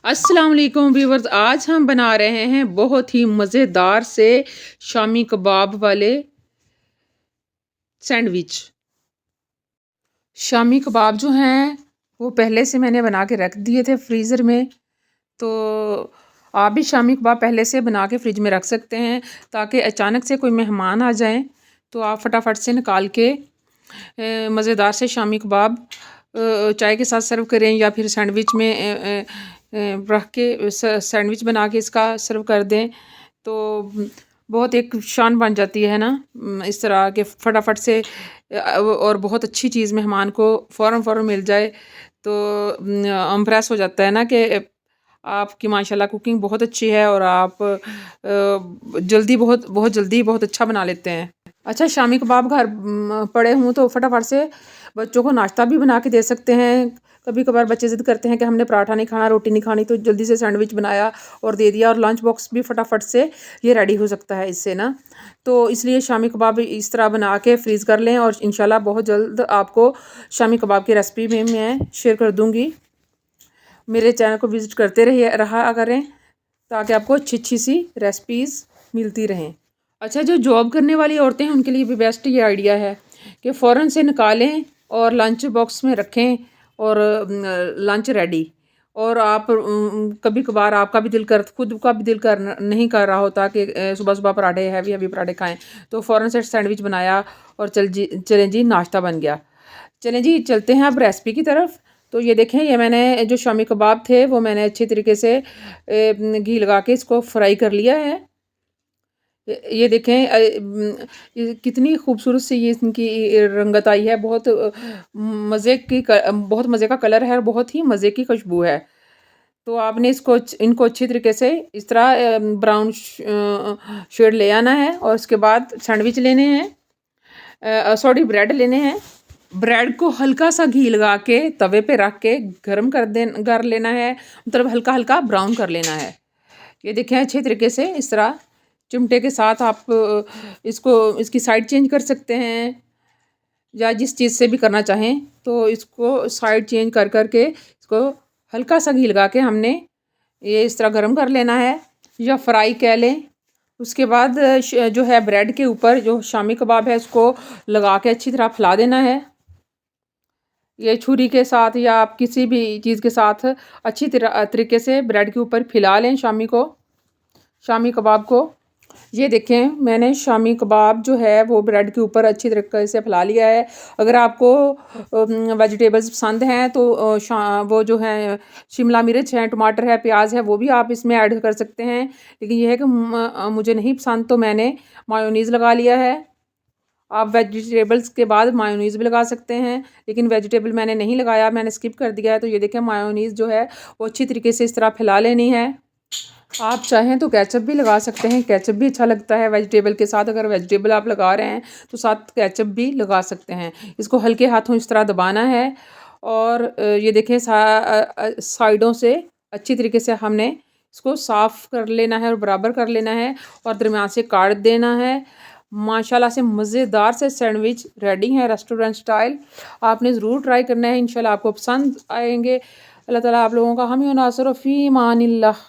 अस्सलाम वालेकुम व्यूवर्स। आज हम बना रहे हैं बहुत ही मज़ेदार से शामी कबाब वाले सैंडविच। शामी कबाब जो हैं वो पहले से मैंने बना के रख दिए थे फ्रीज़र में। तो आप भी शामी कबाब पहले से बना के फ्रिज में रख सकते हैं, ताकि अचानक से कोई मेहमान आ जाएं तो आप फटाफट से निकाल के मज़ेदार से शामी कबाब चाय के साथ सर्व करें, या फिर सैंडविच में रख के सैंडविच बना के इसका सर्व कर दें। तो बहुत एक शान बन जाती है ना, इस तरह के फटाफट से और बहुत अच्छी चीज़ मेहमान को फ़ौरन फ़ौरन मिल जाए तो इम्प्रेस हो जाता है ना कि आपकी माशाल्लाह कुकिंग बहुत अच्छी है और आप जल्दी बहुत बहुत जल्दी बहुत अच्छा बना लेते हैं। अच्छा, शामी कबाब घर पड़े हों तो फटाफट से बच्चों को नाश्ता भी बना के दे सकते हैं। कभी कभार बच्चे ज़िद करते हैं कि हमने पराठा नहीं खाना, रोटी नहीं खानी, तो जल्दी से सैंडविच बनाया और दे दिया, और लंच बॉक्स भी फटाफट से ये रेडी हो सकता है इससे ना। तो इसलिए शामी कबाब इस तरह बना के फ्रीज़ कर लें, और इंशाल्लाह बहुत जल्द आपको शामी कबाब की रेसिपी में मैं शेयर कर दूँगी। मेरे चैनल को विज़िट करते रहा करें, ताकि आपको अच्छी अच्छी सी रेसिपीज़ मिलती रहें। अच्छा, जो जॉब करने वाली औरतें हैं उनके लिए भी बेस्ट ये आइडिया है कि फ़ौरन से निकालें और लंच बॉक्स में रखें, और लंच रेडी। और आप कभी कभार आपका भी दिल कर खुद का भी दिल कर नहीं कर रहा होता कि सुबह सुबह पराठे हैवी हैवी पराठे खाएं, तो फ़ौरन से सैंडविच बनाया और चलें जी, नाश्ता बन गया। चलें जी, चलते हैं अब रेसिपी की तरफ। तो ये देखें, ये मैंने जो शामी कबाब थे वो मैंने अच्छी तरीके से घी लगा के इसको फ्राई कर लिया है। ये देखें, ये कितनी खूबसूरत सी ये इनकी रंगत आई है। बहुत मज़े का कलर है और बहुत ही मज़े की खुशबू है। तो आपने इनको अच्छी तरीके से इस तरह ब्राउन शेड ले आना है, और उसके बाद सैंडविच लेने हैं, सॉरी, ब्रेड लेने हैं। ब्रेड को हल्का सा घी लगा के तवे पे रख के गर्म कर लेना है, मतलब हल्का हल्का ब्राउन कर लेना है। ये देखें, अच्छे तरीके से इस तरह चिमटे के साथ आप इसकी साइड चेंज कर सकते हैं, या जिस चीज़ से भी करना चाहें। तो इसको साइड चेंज कर कर के इसको हल्का सा घी लगा के हमने ये इस तरह गरम कर लेना है, या फ्राई कह लें। उसके बाद जो है ब्रेड के ऊपर जो शामी कबाब है उसको लगा के अच्छी तरह फैला देना है। ये छुरी के साथ या आप किसी भी चीज़ के साथ अच्छी तरीके से ब्रेड के ऊपर फैला लें शामी कबाब को। ये देखें, मैंने शामी कबाब जो है वो ब्रेड के ऊपर अच्छी तरीके से फैला लिया है। अगर आपको वेजिटेबल्स पसंद हैं तो वो जो है शिमला मिर्च है, टमाटर है, प्याज है, वो भी आप इसमें ऐड कर सकते हैं। लेकिन ये है कि मुझे नहीं पसंद, तो मैंने मायोनीज़ लगा लिया है। आप वेजिटेबल्स के बाद मायोनीज़ भी लगा सकते हैं, लेकिन वेजिटेबल मैंने नहीं लगाया, मैंने स्किप कर दिया है। तो ये देखें, मायोनीज़ जो है वो अच्छी तरीके से इस तरह फैला लेनी है। आप चाहें तो केचप भी लगा सकते हैं, केचप भी अच्छा लगता है वेजिटेबल के साथ। अगर वेजिटेबल आप लगा रहे हैं तो साथ केचप भी लगा सकते हैं। इसको हल्के हाथों इस तरह दबाना है, और ये देखें साइडों से अच्छी तरीके से हमने इसको साफ़ कर लेना है और बराबर कर लेना है, और दरमियान से काट देना है। माशाल्लाह से मज़ेदार से सैंडविच रेडी है रेस्टोरेंट स्टाइल। आपने ज़रूर ट्राई करना है, इंशाल्लाह आपको पसंद आएंगे। अल्लाह ताला आप लोगों का हामी नासर फ़ी मानिल्लाह।